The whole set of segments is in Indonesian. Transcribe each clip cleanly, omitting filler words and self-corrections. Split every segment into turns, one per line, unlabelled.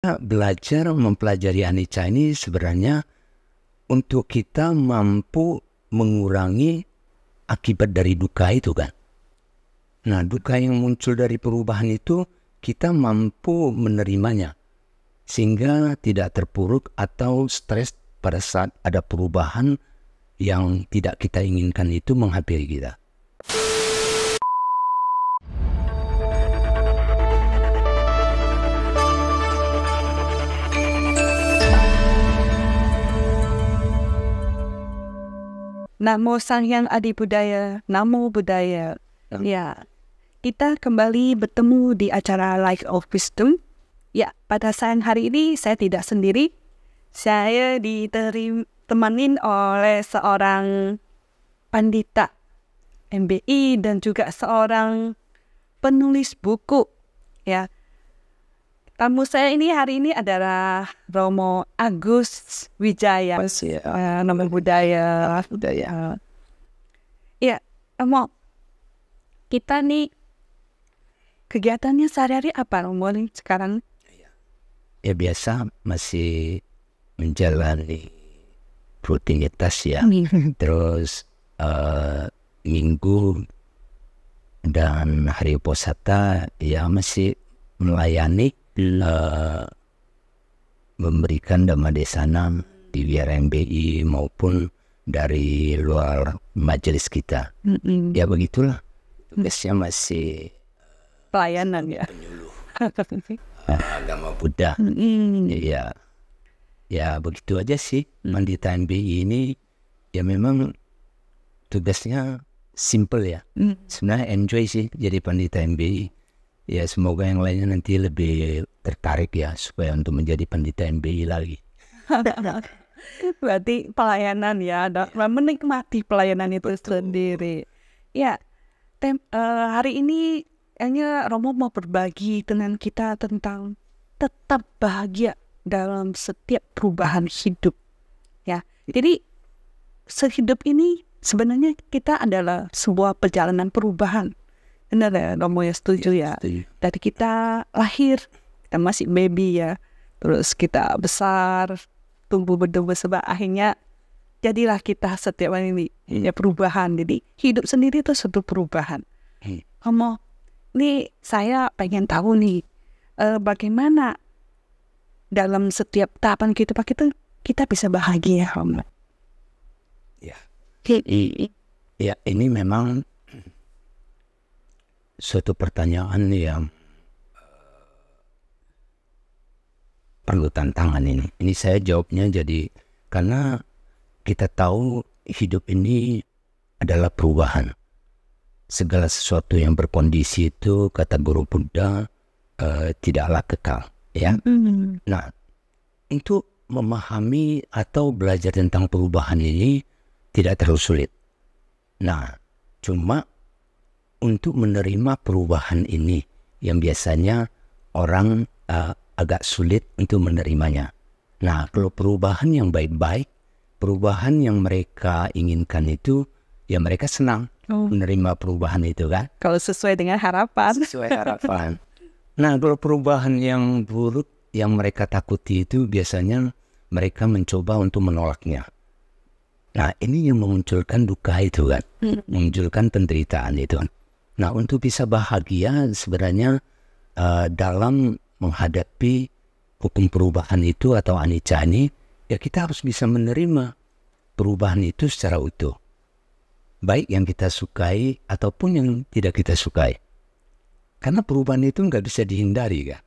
belajar mempelajari anicca ini sebenarnya untuk kita mampu mengurangi akibat dari duka itu kan. Nah, duka yang muncul dari perubahan itu kita mampu menerimanya sehingga tidak terpuruk atau stres pada saat ada perubahan yang tidak kita inginkan itu menghampiri kita.
Namo Sang Hyang Adi Budaya, Namo Buddhaya. Ya, kita kembali bertemu di acara Life of Wisdom. Ya, pada siang hari ini saya tidak sendiri. Saya ditemanin oleh seorang pandita MBI dan juga seorang penulis buku. Ya, tamu saya ini hari ini adalah Romo Agus Wijaya. Nama budaya. Ya, Romo, kita nih kegiatannya sehari-hari apa Romo sekarang?
Ya biasa masih menjalani rutinitas ya. Terus minggu dan hari posata ya masih melayani, memberikan dhammadesana di Wihara MBI maupun dari luar majelis kita. Ya begitulah, tugasnya masih
pelayanan ya.
Penyuluh agama Buddha. Ya begitu aja sih. Pandita MBI ini ya memang tugasnya simple ya. Sebenarnya enjoy sih jadi pandita MBI. Ya semoga yang lainnya nanti lebih tertarik ya supaya untuk menjadi pandita MBI lagi.
Berarti pelayanan ya, menikmati pelayanan itu sendiri. Ya, hari ini kayaknya Romo mau berbagi dengan kita tentang tetap bahagia dalam setiap perubahan hidup. Ya, jadi sehidup ini sebenarnya kita adalah sebuah perjalanan perubahan. Benar ya, Romo ya, setuju ya. Dari kita lahir, kita masih baby ya, terus kita besar, tumbuh berdebar, akhirnya jadilah kita setiap hari ini ya perubahan. Jadi hidup sendiri itu suatu perubahan. Romo, ini saya pengen tahu nih, bagaimana dalam setiap tahapan kehidupan kita bisa bahagia, Romo?
Ya, ini memang suatu pertanyaan yang perlu tantangan ini. Ini saya jawabnya jadi karena kita tahu hidup ini adalah perubahan. Segala sesuatu yang berkondisi itu kata Guru Buddha tidaklah kekal. Ya. Nah, untuk memahami atau belajar tentang perubahan ini tidak terlalu sulit. Nah, cuma untuk menerima perubahan ini yang biasanya orang agak sulit untuk menerimanya. Nah, kalau perubahan yang baik-baik, perubahan yang mereka inginkan itu, ya mereka senang menerima perubahan itu kan.
Kalau sesuai dengan harapan.
Sesuai harapan. Nah, kalau perubahan yang buruk yang mereka takuti itu biasanya mereka mencoba untuk menolaknya. Nah, ini yang memunculkan duka itu kan, memunculkan penderitaan itu kan. Nah, untuk bisa bahagia sebenarnya dalam menghadapi hukum perubahan itu atau anicca ini, ya kita harus bisa menerima perubahan itu secara utuh. Baik yang kita sukai ataupun yang tidak kita sukai. Karena perubahan itu nggak bisa dihindari kan.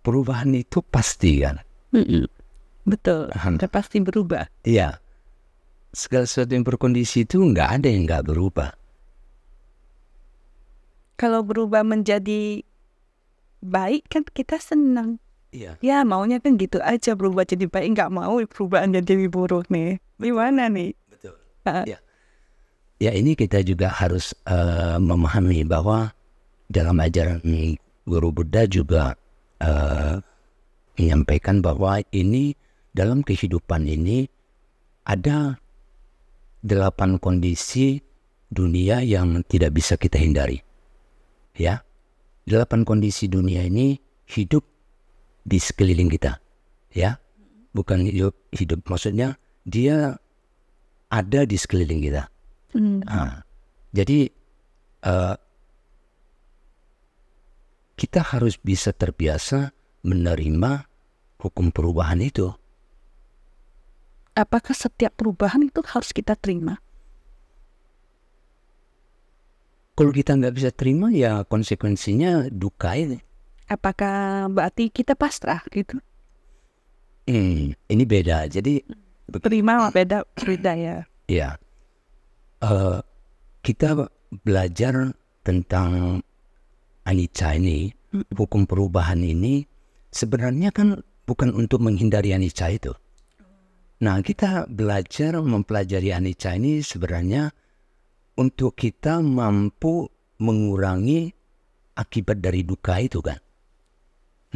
Perubahan itu pasti kan.
Betul, udah pasti berubah.
Iya. Segala sesuatu yang berkondisi itu nggak ada yang nggak berubah.
Kalau berubah menjadi baik kan kita senang.
Iya.
Ya maunya kan gitu aja, berubah jadi baik, nggak mau perubahan jadi buruk nih. Gimana nih?
Betul. Ya ini kita juga harus memahami bahwa dalam ajaran Guru Buddha juga menyampaikan bahwa ini dalam kehidupan ini ada 8 kondisi dunia yang tidak bisa kita hindari. Ya, 8 kondisi dunia ini hidup di sekeliling kita, ya, bukan hidup maksudnya dia ada di sekeliling kita. Nah, jadi kita harus bisa terbiasa menerima hukum perubahan itu.
Apakah setiap perubahan itu harus kita terima?
Kalau kita nggak bisa terima, ya konsekuensinya duka ini.
Apakah berarti kita pasrah gitu?
Ini beda. Jadi
Terima beda ya.
ya, kita belajar tentang anicca ini, hukum perubahan ini sebenarnya kan bukan untuk menghindari anicca itu. Nah, kita belajar mempelajari anicca ini sebenarnya untuk kita mampu mengurangi akibat dari duka itu kan.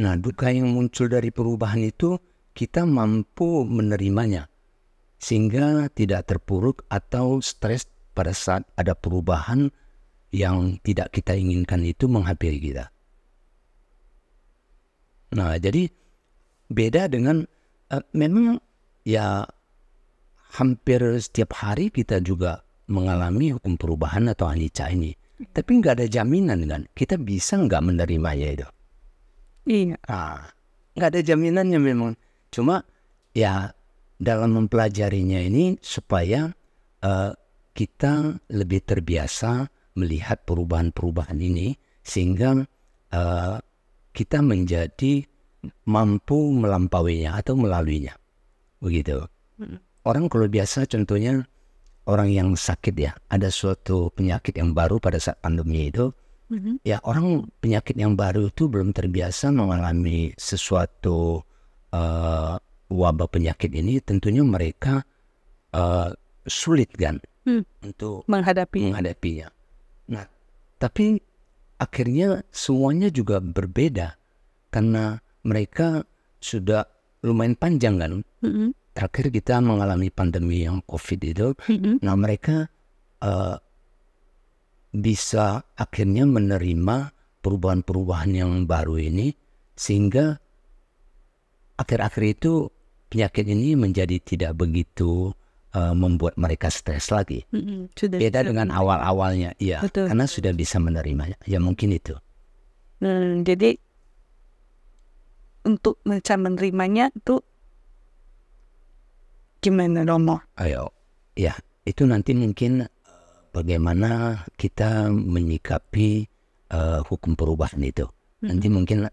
Nah, duka yang muncul dari perubahan itu kita mampu menerimanya sehingga tidak terpuruk atau stres pada saat ada perubahan yang tidak kita inginkan itu menghampiri kita. Nah, jadi beda dengan memang ya hampir setiap hari kita juga mengalami hukum perubahan atau anicca ini. Tapi nggak ada jaminan kan, kita bisa nggak menerimanya itu.
Iya.
Nggak ada jaminannya memang. Cuma ya dalam mempelajarinya ini supaya kita lebih terbiasa melihat perubahan-perubahan ini sehingga kita menjadi mampu melampauinya atau melaluinya. Begitu. Orang kalau biasa contohnya orang yang sakit ya, ada suatu penyakit yang baru pada saat pandemi itu, ya orang penyakit yang baru itu belum terbiasa mengalami sesuatu wabah penyakit ini, tentunya mereka sulit kan untuk menghadapinya. Nah, tapi akhirnya semuanya juga berbeda karena mereka sudah lumayan panjang kan. Terakhir kita mengalami pandemi yang COVID itu, nah mereka bisa akhirnya menerima perubahan-perubahan yang baru ini sehingga akhir-akhir itu penyakit ini menjadi tidak begitu membuat mereka stres lagi. Beda dengan awal-awalnya, ya, karena sudah bisa menerimanya. Ya mungkin itu.
Jadi untuk bisa menerimanya itu gimana Romo?
Ayo, ya itu nanti mungkin bagaimana kita menyikapi hukum perubahan itu. Nanti mungkin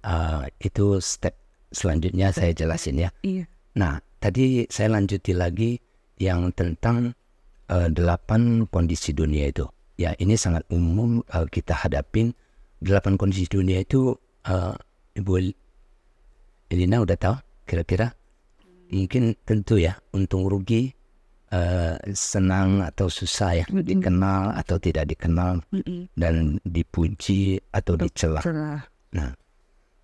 itu step selanjutnya saya jelasin ya.
Iya.
Nah, tadi saya lanjuti lagi yang tentang 8 kondisi dunia itu. Ya, ini sangat umum kita hadapin. 8 kondisi dunia itu Ibu Elina udah tahu kira-kira? Mungkin tentu ya, untung rugi, senang atau susah ya, dikenal atau tidak dikenal, dan dipuji atau dicela. Nah,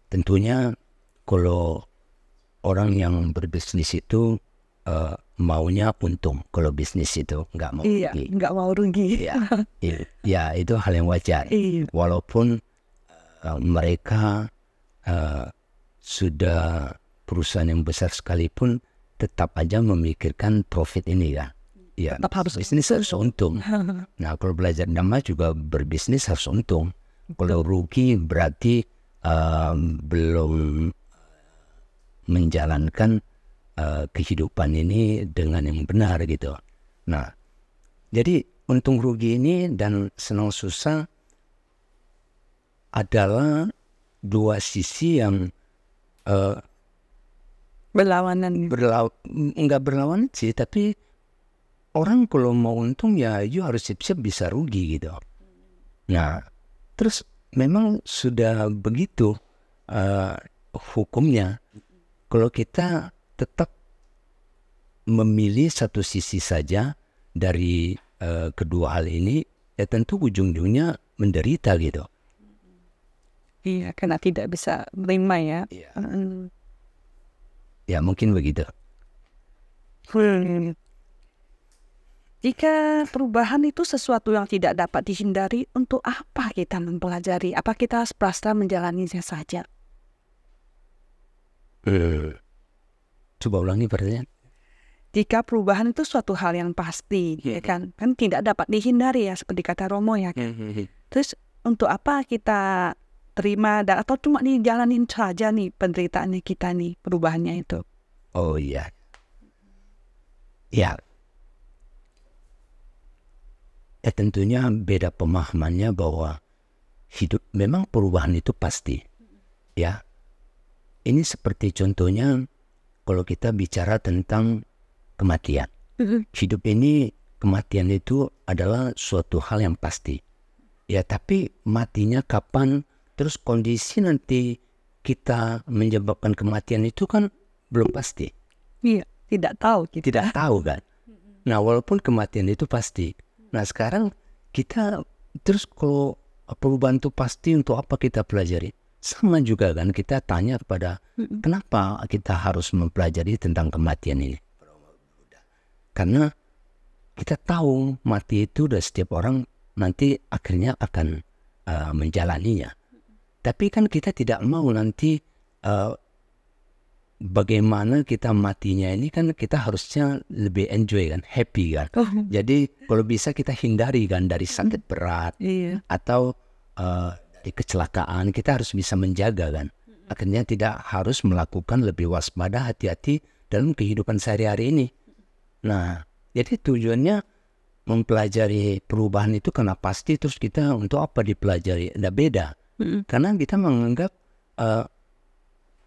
tentunya kalau orang yang berbisnis itu maunya untung, kalau bisnis itu nggak mau rugi.
Iya, nggak mau rugi.
Ya, itu hal yang wajar. Walaupun mereka sudah perusahaan yang besar sekalipun tetap aja memikirkan profit ini kan. Ya,
tetap harus
bisnis harus untung. Nah, kalau belajar Dhamma juga berbisnis harus untung. Kalau rugi berarti belum menjalankan kehidupan ini dengan yang benar gitu. Nah, jadi untung rugi ini dan senang susah adalah dua sisi yang
berlawanan.
Enggak berlawanan sih, tapi orang kalau mau untung ya you harus siap-siap bisa rugi gitu. Nah, terus memang sudah begitu hukumnya. Kalau kita tetap memilih satu sisi saja dari kedua hal ini, ya tentu ujung-ujungnya menderita gitu.
Iya, karena tidak bisa menerima ya.
Iya. Ya mungkin begitu.
Jika perubahan itu sesuatu yang tidak dapat dihindari, untuk apa kita mempelajari? Apa kita harus pasrah menjalaninya saja?
Coba ulangi pertanyaan.
Jika perubahan itu suatu hal yang pasti, ya kan tidak dapat dihindari ya seperti kata Romo ya kan. Terus untuk apa kita terima dan atau cuma dijalanin saja nih penderitaannya kita nih, perubahannya itu?
Oh iya, ya tentunya beda pemahamannya bahwa hidup memang perubahan itu pasti. Ya, ini seperti contohnya kalau kita bicara tentang kematian. Hidup ini, kematian itu adalah suatu hal yang pasti. Ya, tapi matinya kapan, terus kondisi nanti kita menyebabkan kematian itu kan belum pasti.
Iya, tidak tahu kita.
Tidak tahu kan. Nah, walaupun kematian itu pasti. Nah, sekarang kita terus kalau perubahan itu pasti, untuk apa kita pelajari? Sama juga kan, kita tanya kepada kenapa kita harus mempelajari tentang kematian ini? Karena kita tahu mati itu udah setiap orang nanti akhirnya akan menjalaninya. Tapi kan kita tidak mau nanti bagaimana kita matinya ini, kan kita harusnya lebih enjoy kan, happy kan. Jadi kalau bisa kita hindari kan dari sakit berat atau dari kecelakaan, kita harus bisa menjaga kan. Akhirnya tidak harus melakukan, lebih waspada, hati-hati dalam kehidupan sehari-hari ini. Nah, jadi tujuannya mempelajari perubahan itu karena pasti, terus kita untuk apa dipelajari? Tidak beda. Karena kita menganggap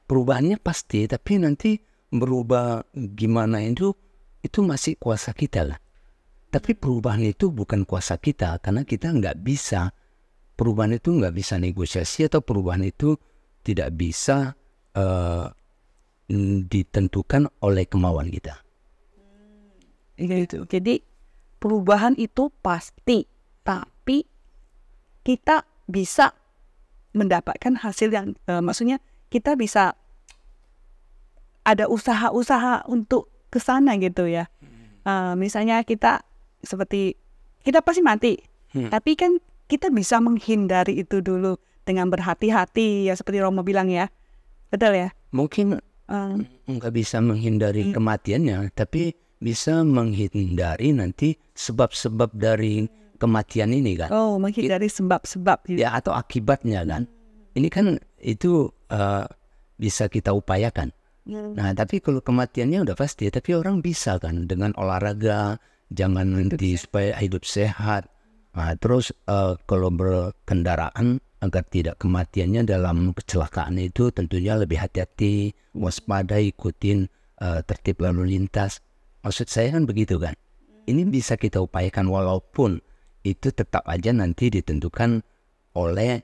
perubahannya pasti, tapi nanti berubah gimana itu masih kuasa kita lah. Tapi perubahan itu bukan kuasa kita, karena kita nggak bisa, perubahan itu nggak bisa negosiasi, atau perubahan itu tidak bisa ditentukan oleh kemauan kita.
Gitu. Jadi perubahan itu pasti, tapi kita bisa mendapatkan hasil yang maksudnya kita bisa ada usaha-usaha untuk ke sana gitu ya. Misalnya kita seperti kita pasti mati, tapi kan kita bisa menghindari itu dulu dengan berhati-hati ya, seperti Romo bilang ya, betul ya?
Mungkin nggak bisa menghindari kematiannya, tapi bisa menghindari nanti sebab-sebab dari kematian ini kan.
Oh, menghindari sebab-sebab
ya, atau akibatnya kan. Ini kan itu bisa kita upayakan. Nah, tapi kalau kematiannya udah pasti, tapi orang bisa kan dengan olahraga, jangan nanti supaya hidup sehat. Nah, terus kalau berkendaraan agar tidak kematiannya dalam kecelakaan itu tentunya lebih hati-hati, waspada, ikutin tertib lalu lintas. Maksud saya kan begitu kan. Ini bisa kita upayakan, walaupun itu tetap aja nanti ditentukan oleh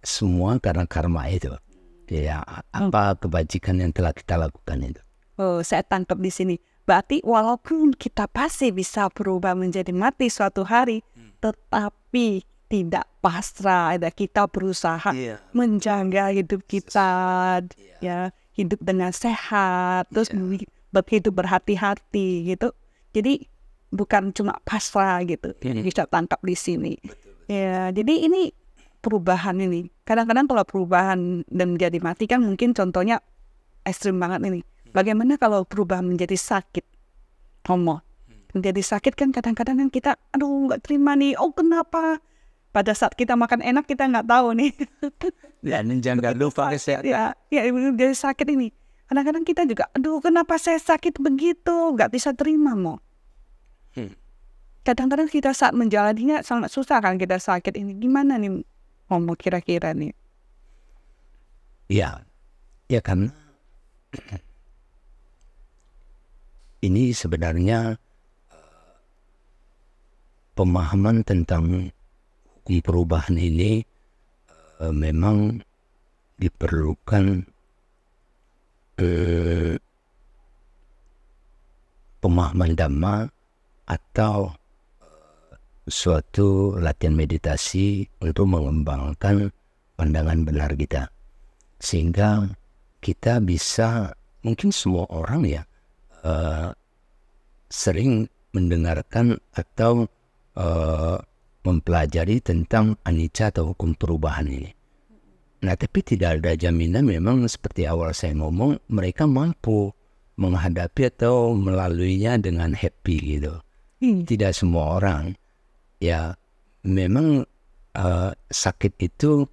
semua karena karma itu. Ya, apa kebajikan yang telah kita lakukan itu.
Oh, saya tangkap di sini. Berarti walaupun kita pasti bisa berubah menjadi mati suatu hari, tetapi tidak pasrah. Ada kita berusaha menjaga hidup kita, ya, hidup dengan sehat, terus berhidup berhati-hati gitu. Jadi bukan cuma pasrah gitu. Bisa tangkap di sini. Ya, jadi ini perubahan ini. Kadang-kadang kalau perubahan dan menjadi mati kan mungkin contohnya ekstrim banget ini. Bagaimana kalau perubahan menjadi sakit? Homo. Menjadi sakit kan kadang-kadang kan kita aduh nggak terima nih. Oh, kenapa? Pada saat kita makan enak kita nggak tahu nih.
Dan jangan lupa kesehatan.
Ya, jadi sakit ini. Kadang-kadang kita juga, aduh kenapa saya sakit begitu? Nggak bisa terima mau. Kadang-kadang kita saat menjalaninya sangat susah kan kita sakit ini. Gimana nih Homo kira-kira nih?
Ya kan. Ini sebenarnya pemahaman tentang perubahan ini memang diperlukan pemahaman Dhamma atau suatu latihan meditasi untuk mengembangkan pandangan benar kita, sehingga kita bisa, mungkin semua orang ya sering mendengarkan atau mempelajari tentang anicca atau hukum perubahan ini. Nah, tapi tidak ada jaminan memang seperti awal saya ngomong, mereka mampu menghadapi atau melaluinya dengan happy gitu. Tidak semua orang. Ya, memang sakit itu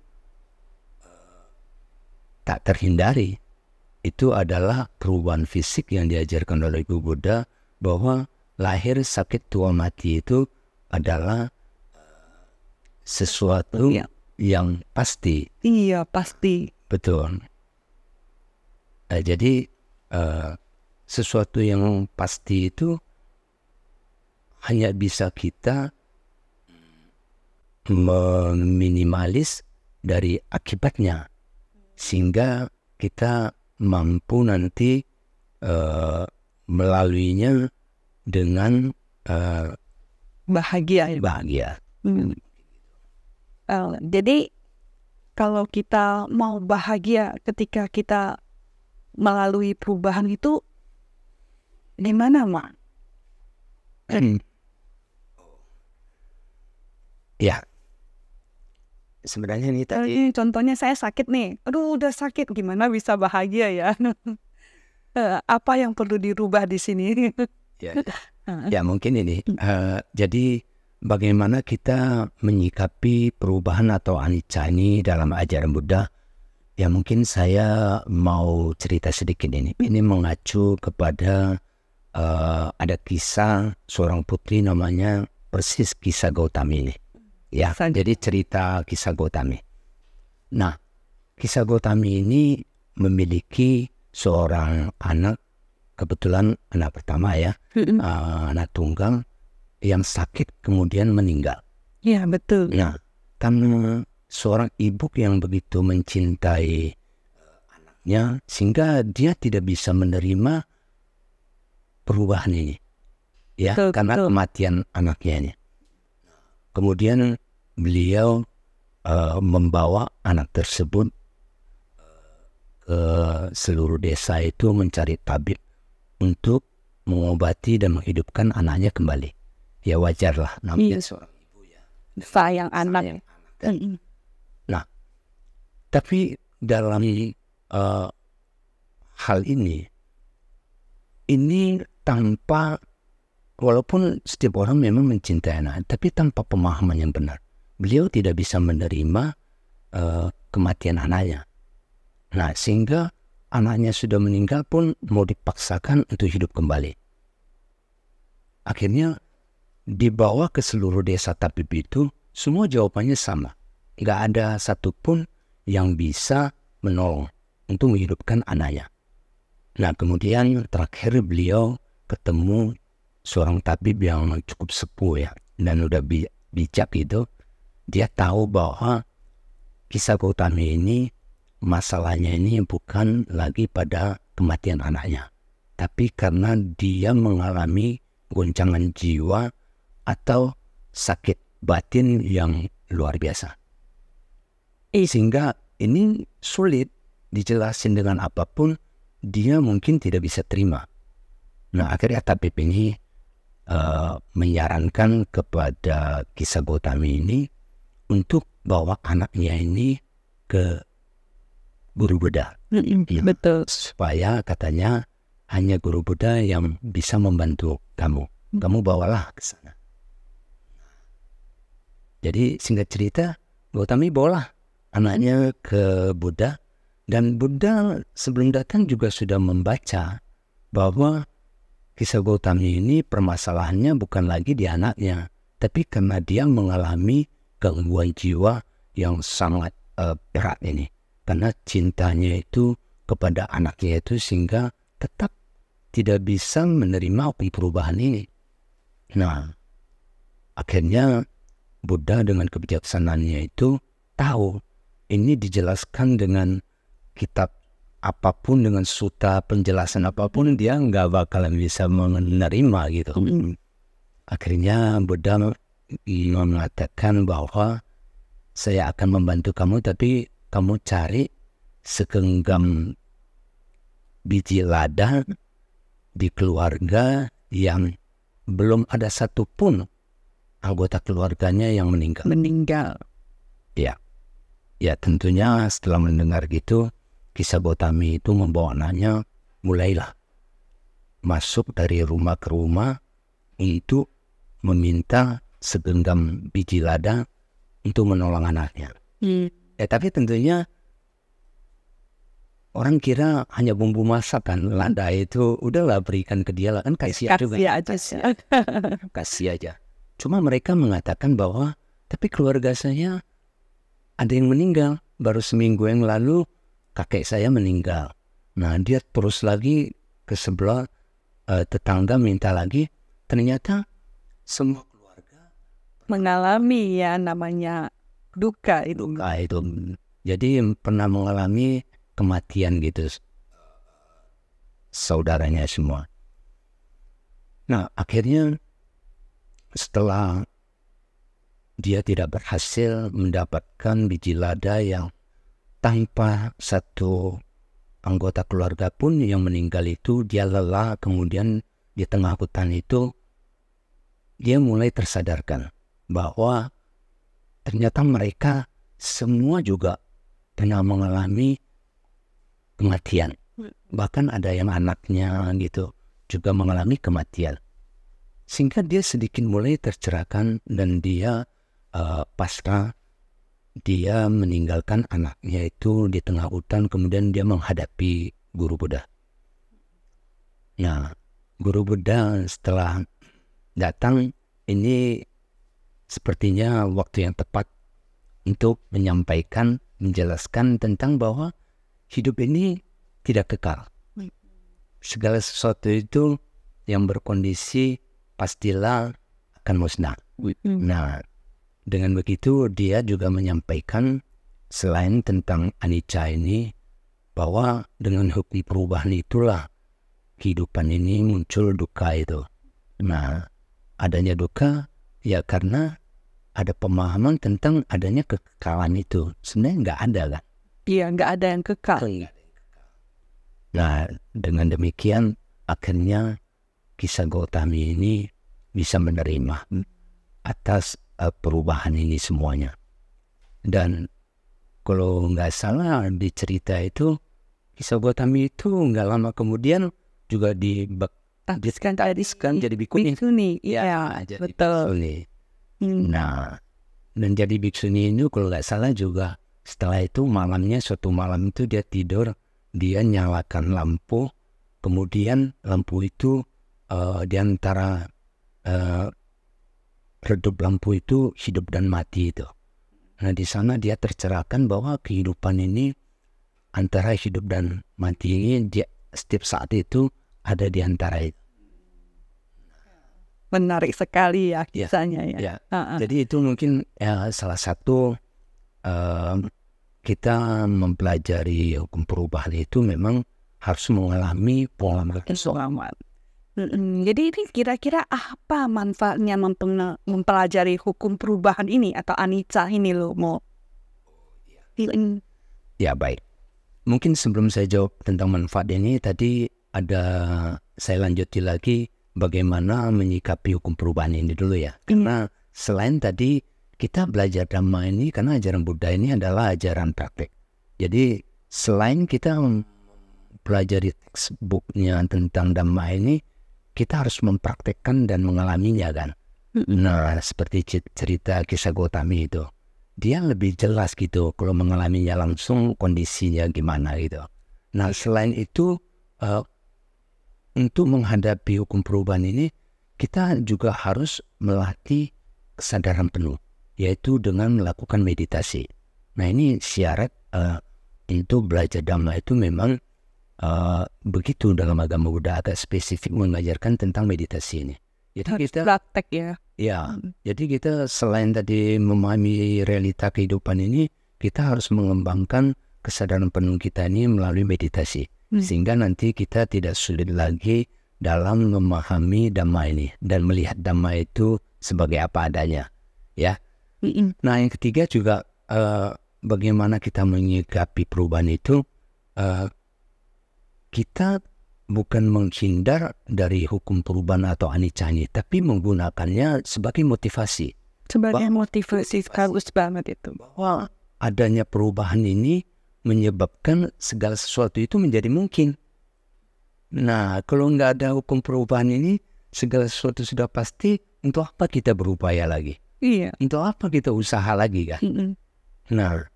tak terhindari. Itu adalah perubahan fisik yang diajarkan oleh Ibu Buddha, bahwa lahir, sakit, tua, mati itu adalah sesuatu yang pasti.
Iya, pasti.
Betul. Jadi sesuatu yang pasti itu hanya bisa kita meminimalis dari akibatnya, sehingga kita mampu nanti melaluinya dengan
Bahagia.
bahagia.
Jadi kalau kita mau bahagia ketika kita melalui perubahan itu gimana, Mak?
Ya, sebenarnya ini tadi
Contohnya saya sakit nih, aduh udah sakit, gimana bisa bahagia ya? Apa yang perlu dirubah di sini?
ya mungkin ini. Jadi bagaimana kita menyikapi perubahan atau anicca ini dalam ajaran Buddha? Ya mungkin saya mau cerita sedikit ini. Ini mengacu kepada ada kisah seorang putri namanya persis kisah Gautami ini. Ya, jadi cerita kisah Gautami. Nah, kisah Gautami ini memiliki seorang anak, kebetulan anak pertama ya, anak tunggal yang sakit kemudian meninggal.
Iya, betul.
Nah, karena seorang ibu yang begitu mencintai anaknya, sehingga dia tidak bisa menerima perubahan ini, ya, karena kematian anaknya ini. Kemudian beliau membawa anak tersebut ke seluruh desa itu mencari tabib untuk mengobati dan menghidupkan anaknya kembali. Ya wajarlah, namanya seorang ibu ya,
sayang anak.
Nah, tapi dalam hal ini tanpa, walaupun setiap orang memang mencintai anak, tapi tanpa pemahaman yang benar. Beliau tidak bisa menerima kematian anaknya. Nah, sehingga anaknya sudah meninggal pun mau dipaksakan untuk hidup kembali. Akhirnya dibawa ke seluruh desa tabib itu, semua jawabannya sama. Tidak ada satupun yang bisa menolong untuk menghidupkan anaknya. Nah, kemudian terakhir beliau ketemu seorang tabib yang cukup sepuh ya, dan udah bijak itu. Dia tahu bahwa kisah Gautami ini, masalahnya ini bukan lagi pada kematian anaknya, tapi karena dia mengalami goncangan jiwa atau sakit batin yang luar biasa. Sehingga ini sulit dijelasin dengan apapun, dia mungkin tidak bisa terima. Nah, akhirnya tabib ini menyarankan kepada kisah Gautami ini untuk bawa anaknya ini ke guru Buddha.
Betul.
Supaya katanya hanya guru Buddha yang bisa membantu kamu. Kamu bawalah ke sana. Jadi singkat cerita, Gautami bawalah anaknya ke Buddha. Dan Buddha sebelum datang juga sudah membaca bahwa kisah Gautami ini permasalahannya bukan lagi di anaknya, tapi karena dia mengalami gangguan jiwa yang sangat berat ini. Karena cintanya itu kepada anaknya itu, sehingga tetap tidak bisa menerima perubahan ini. Nah, akhirnya Buddha dengan kebijaksanaannya itu tahu ini dijelaskan dengan kitab apapun, dengan sutta penjelasan apapun, dia nggak bakalan bisa menerima gitu. Akhirnya Buddha mengatakan bahwa saya akan membantu kamu, tapi kamu cari segenggam biji lada di keluarga yang belum ada satupun anggota keluarganya yang meninggal.
Meninggal.
Ya, Ya tentunya setelah mendengar gitu, kisah Gotami itu membawa anaknya mulailah masuk dari rumah ke rumah untuk meminta segenggam biji lada untuk menolong anaknya. Tapi tentunya orang kira hanya bumbu masak kan, lada itu udahlah berikan ke dia lah kan, kasih
aja sih.
Kasih aja. Cuma mereka mengatakan bahwa tapi keluarga saya ada yang meninggal, baru seminggu yang lalu kakek saya meninggal. Nah dia terus lagi ke sebelah tetangga minta lagi, ternyata semua keluarga
mengalami ya namanya duka itu.
Jadi pernah mengalami kematian gitu saudaranya semua. Nah akhirnya setelah dia tidak berhasil mendapatkan biji lada yang tanpa satu anggota keluarga pun yang meninggal itu, dia lelah, kemudian di tengah hutan itu dia mulai tersadarkan bahwa ternyata mereka semua juga pernah mengalami kematian. Bahkan ada yang anaknya gitu juga mengalami kematian. Sehingga dia sedikit mulai tercerahkan dan dia pasca dia meninggalkan anaknya itu di tengah hutan, kemudian dia menghadapi guru Buddha. Nah, guru Buddha setelah datang, ini sepertinya waktu yang tepat untuk menyampaikan, menjelaskan tentang bahwa hidup ini tidak kekal. Segala sesuatu itu yang berkondisi pastilah akan musnah. Nah, dengan begitu dia juga menyampaikan selain tentang anicca ini, bahwa dengan hukum perubahan itulah kehidupan ini muncul duka itu. Nah, adanya duka ya karena ada pemahaman tentang adanya kekekalan itu. Sebenarnya nggak ada kan?
Iya, nggak ada yang kekal.
Nah, dengan demikian akhirnya kisah Gotami ini bisa menerima atas perubahan ini semuanya. Dan kalau nggak salah di cerita itu, kisah Gotami itu nggak lama kemudian juga dibaptiskan jadi bikuni.
Iya, betul.
Bikuni. Nah, dan jadi biksuni ini kalau nggak salah juga setelah itu malamnya, suatu malam itu dia tidur, dia nyalakan lampu, kemudian lampu itu di antara redup lampu itu hidup dan mati itu. Nah di sana dia tercerahkan bahwa kehidupan ini antara hidup dan mati ini dia setiap saat itu ada di antara itu.
Menarik sekali ya kisahnya ya.
Jadi itu mungkin salah satu kita mempelajari hukum perubahan itu memang harus mengalami pengalaman.
Jadi ini kira-kira apa manfaatnya mempelajari hukum perubahan ini atau anicca ini loh Mo?
Ya baik. Mungkin sebelum saya jawab tentang manfaat ini, tadi ada saya lanjuti lagi bagaimana menyikapi hukum perubahan ini dulu ya. Karena selain tadi kita belajar Dhamma ini, karena ajaran Buddha ini adalah ajaran praktek. Jadi selain kita mempelajari textbooknya tentang Dhamma ini, kita harus mempraktekkan dan mengalaminya kan. Nah seperti cerita kisah Gotami itu, dia lebih jelas gitu kalau mengalaminya langsung kondisinya gimana gitu. Nah selain itu untuk menghadapi hukum perubahan ini, kita juga harus melatih kesadaran penuh, yaitu dengan melakukan meditasi. Nah ini syarat untuk belajar Dhamma itu memang begitu dalam agama Buddha agak spesifik mengajarkan tentang meditasi ini. Jadi kita
praktek ya.
Ya, jadi kita selain tadi memahami realita kehidupan ini, kita harus mengembangkan kesadaran penuh kita ini melalui meditasi. Sehingga nanti kita tidak sulit lagi dalam memahami Dhamma ini dan melihat Dhamma itu sebagai apa adanya. Ya. Nah yang ketiga juga bagaimana kita menyikapi perubahan itu, kita bukan menghindar dari hukum perubahan atau anicca ini, tapi menggunakannya sebagai motivasi.
Sebagai motivasi bagus banget itu.
Bahwa adanya perubahan ini menyebabkan segala sesuatu itu menjadi mungkin. Nah, kalau nggak ada hukum perubahan ini, segala sesuatu sudah pasti, untuk apa kita berupaya lagi?
Iya.
Untuk apa kita usaha lagi kan? Nah,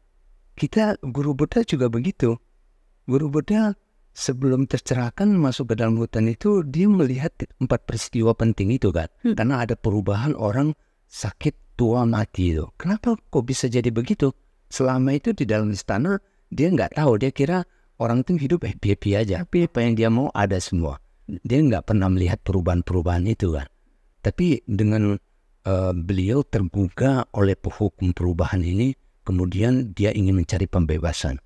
kita guru Buddha juga begitu. Guru Buddha sebelum tercerahkan masuk ke dalam hutan itu, dia melihat 4 peristiwa penting itu kan. Karena ada perubahan orang sakit, tua, mati itu. Kenapa kok bisa jadi begitu? Selama itu di dalam istana, dia nggak tahu. Dia kira orang itu hidup happy-happy aja. Apa yang dia mau ada semua. Dia nggak pernah melihat perubahan-perubahan itu kan. Tapi dengan beliau terbuka oleh hukum perubahan ini, kemudian dia ingin mencari pembebasan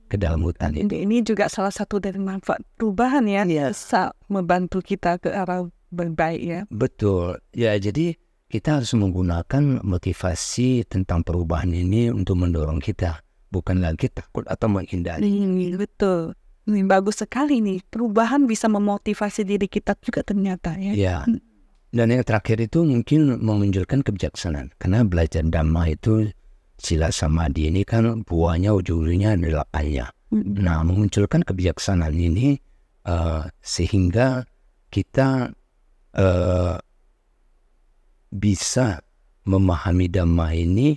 ke dalam hutan itu.
Ini juga salah satu dari manfaat perubahan ya, bisa membantu kita ke arah berbaik ya.
Betul, ya jadi kita harus menggunakan motivasi tentang perubahan ini untuk mendorong kita, bukan lagi takut atau menghindari.
Betul, ini bagus sekali nih, perubahan bisa memotivasi diri kita juga ternyata ya.
Ya. Dan yang terakhir itu mungkin memunculkan kebijaksanaan. Karena belajar Dhamma itu sila samadhi ini kan buahnya ujung-ujungnya adalah ayah. Nah, memunculkan kebijaksanaan ini sehingga kita bisa memahami Dhamma ini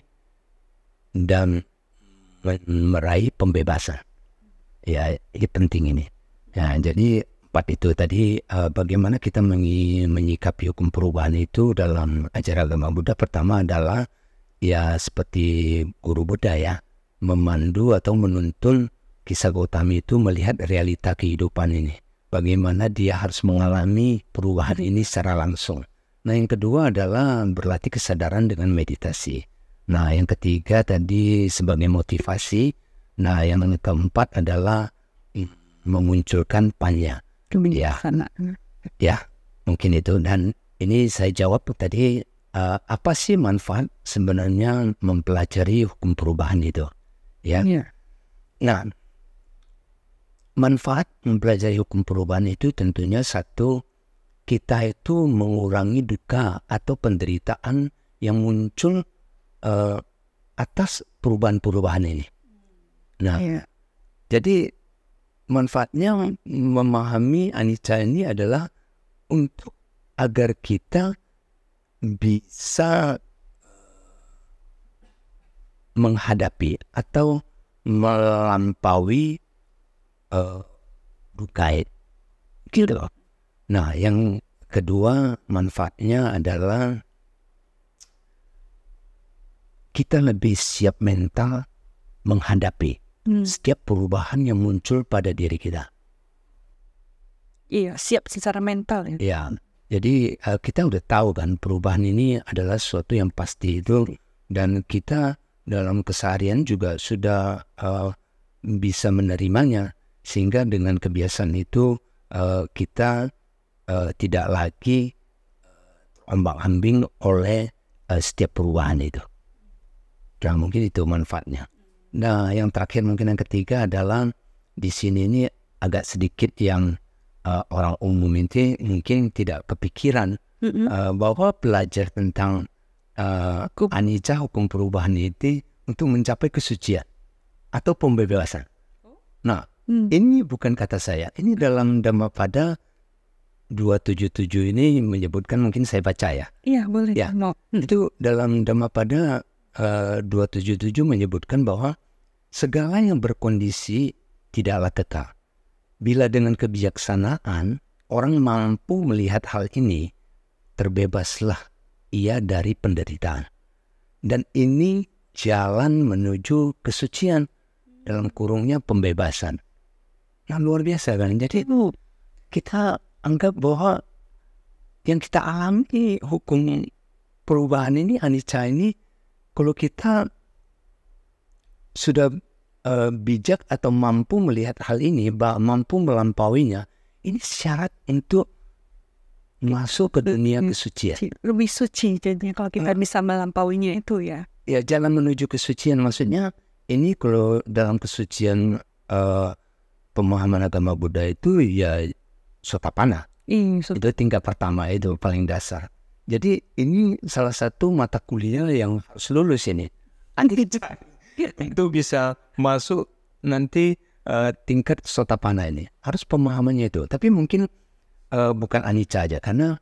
dan meraih pembebasan. Ya, ini penting ini. Ya, jadi 4 itu tadi, bagaimana kita menyikapi hukum perubahan itu dalam ajaran agama Buddha. Pertama adalah ya seperti guru Buddha ya, memandu atau menuntun kisah Gautami itu melihat realita kehidupan ini. Bagaimana dia harus mengalami perubahan ini secara langsung. Nah, yang kedua adalah berlatih kesadaran dengan meditasi. Nah, yang ketiga tadi sebagai motivasi. Nah, yang keempat adalah memunculkan panya. Ya, mungkin itu. Dan ini saya jawab tadi, apa sih manfaat sebenarnya mempelajari hukum perubahan itu? Ya. Nah, manfaat mempelajari hukum perubahan itu tentunya satu, kita itu mengurangi duka atau penderitaan yang muncul atas perubahan-perubahan ini. Nah, jadi manfaatnya memahami anicca ini adalah untuk agar kita bisa menghadapi atau melampaui duka gitu. Nah, yang kedua manfaatnya adalah kita lebih siap mental menghadapi setiap perubahan yang muncul pada diri kita.
Iya, siap secara mental ya.
Ya, jadi kita udah tahu kan perubahan ini adalah sesuatu yang pasti itu, dan kita dalam keseharian juga sudah bisa menerimanya, sehingga dengan kebiasaan itu kita tidak lagi ombang-ambing oleh setiap perubahan itu. Nah, mungkin itu manfaatnya. Nah, yang terakhir mungkin yang ketiga adalah di sini ini agak sedikit yang orang umum ini mungkin tidak kepikiran bahwa belajar tentang anicca, hukum perubahan itu untuk mencapai kesucian atau pembebasan. Nah, ini bukan kata saya. Ini dalam Dhammapada 277 ini menyebutkan, mungkin saya baca ya.
Iya, boleh.
Ya, itu dalam Dhammapada 277 menyebutkan bahwa segala yang berkondisi tidaklah kekal. Bila dengan kebijaksanaan orang mampu melihat hal ini, terbebaslah ia dari penderitaan. Dan ini jalan menuju kesucian, dalam kurungnya pembebasan. Nah, luar biasa kan. Jadi kita anggap bahwa yang kita alami hukum perubahan ini, anicca ini, kalau kita sudah bijak atau mampu melihat hal ini, mampu melampauinya, ini syarat untuk masuk ke dunia kesucian.
Lebih suci jadinya kalau kita bisa melampauinya itu ya.
Ya, jalan menuju kesucian maksudnya ini kalau dalam kesucian pemahaman agama Buddha itu ya Sotapanna. Itu tingkat pertama, itu paling dasar. Jadi ini salah satu mata kuliah yang harus lulus ini. Itu bisa masuk nanti tingkat sotapana ini. Harus pemahamannya itu. Tapi mungkin bukan anicca aja, karena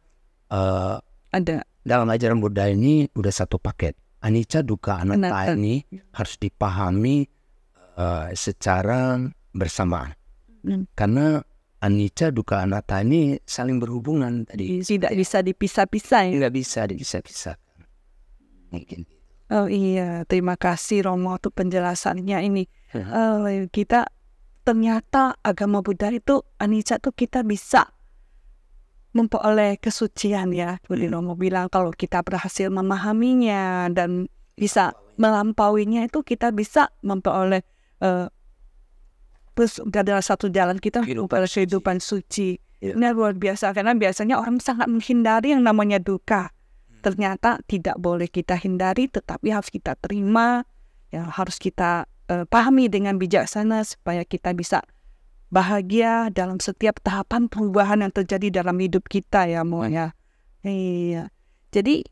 Ada
dalam ajaran Buddha ini udah satu paket. Anicca, dukkha, anatta ini harus dipahami secara bersamaan. Karena anicca, dukkha, anatta ini saling berhubungan tadi.
tidak bisa dipisah-pisah ya.
Nggak bisa dipisah-pisah. Mungkin.
Oh iya, terima kasih Romo untuk penjelasannya ini. Kita ternyata agama Buddha itu anicca tuh kita bisa memperoleh kesucian ya. Jadi Romo bilang kalau kita berhasil memahaminya dan bisa melampauinya itu kita bisa memperoleh adalah satu jalan kita memperoleh kehidupan suci. Ini luar biasa karena biasanya orang sangat menghindari yang namanya duka. Ternyata tidak boleh kita hindari, tetapi harus kita terima, ya harus kita pahami dengan bijaksana supaya kita bisa bahagia dalam setiap tahapan perubahan yang terjadi dalam hidup kita ya Mo ya. Iya. Jadi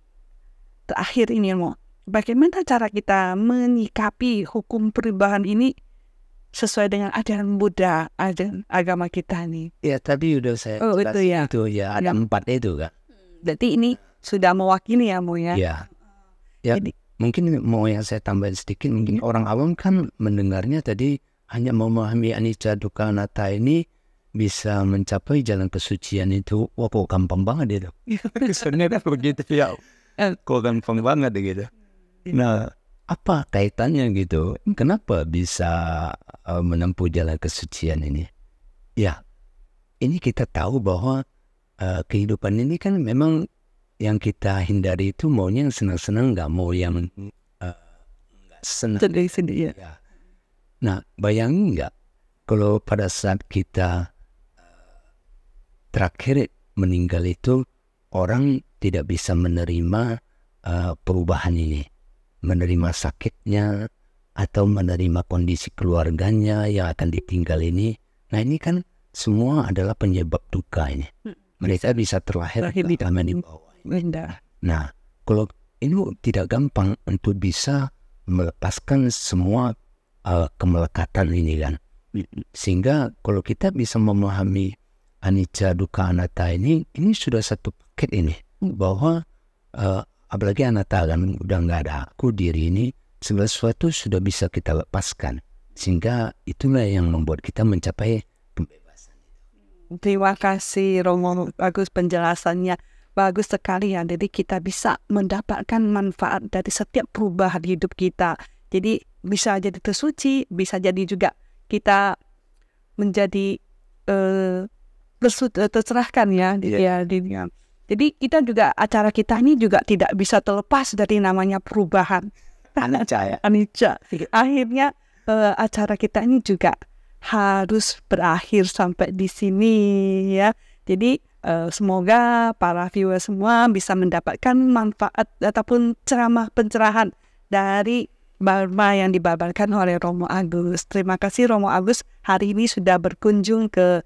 terakhir ini Mo, bagaimana cara kita menyikapi hukum perubahan ini sesuai dengan ajaran Buddha, ajaran agama kita nih?
Ya tadi udah saya
jelasin
itu ya ada 4 itu kan.
Berarti ini sudah mewakili ya Mo ya.
Ya. Jadi, mungkin mau yang saya tambahin sedikit, mungkin orang awam kan mendengarnya tadi hanya memahami anicca, dukkha, anatta ini bisa mencapai jalan kesucian itu. Wah kok gampang banget itu. Sebenarnya begitu ya. Kok gampang banget gitu. Nah, apa kaitannya gitu? Kenapa bisa menempuh jalan kesucian ini? Ya, ini kita tahu bahwa kehidupan ini kan memang yang kita hindari itu maunya yang senang-senang, nggak mau yang nggak senang.
Sedih-sedih ya.
Nah, bayangin nggak kalau pada saat kita terakhir meninggal itu orang tidak bisa menerima perubahan ini, menerima sakitnya atau menerima kondisi keluarganya yang akan ditinggal ini. Nah ini kan semua adalah penyebab duka ini. Mereka bisa terlahir di bawah. Nah kalau ini tidak gampang untuk bisa melepaskan semua kemelekatan ini kan. Sehingga kalau kita bisa memahami anicca, dukkha, anatta ini sudah satu paket ini. Bahwa apalagi anatta kan udah nggak ada aku, diri ini segala sesuatu sudah bisa kita lepaskan. Sehingga itulah yang membuat kita mencapai pembebasan.
Terima kasih Romo, bagus penjelasannya. Bagus sekali ya, jadi kita bisa mendapatkan manfaat dari setiap perubahan hidup kita. Jadi bisa jadi tersuci, bisa jadi juga kita menjadi tercerahkan ya. Jadi kita juga, acara kita ini juga tidak bisa terlepas dari namanya perubahan. Anicca. Akhirnya acara kita ini juga harus berakhir sampai di sini ya. Jadi semoga para viewer semua bisa mendapatkan manfaat ataupun pencerahan dari Dharma yang dibabarkan oleh Romo Agus. Terima kasih Romo Agus hari ini sudah berkunjung ke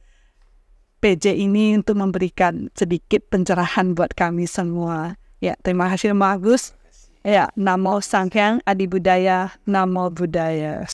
PJ ini untuk memberikan sedikit pencerahan buat kami semua. Ya, terima kasih Romo Agus. Ya, Namo Sanghyang Adi Budaya, Namo Buddhaya.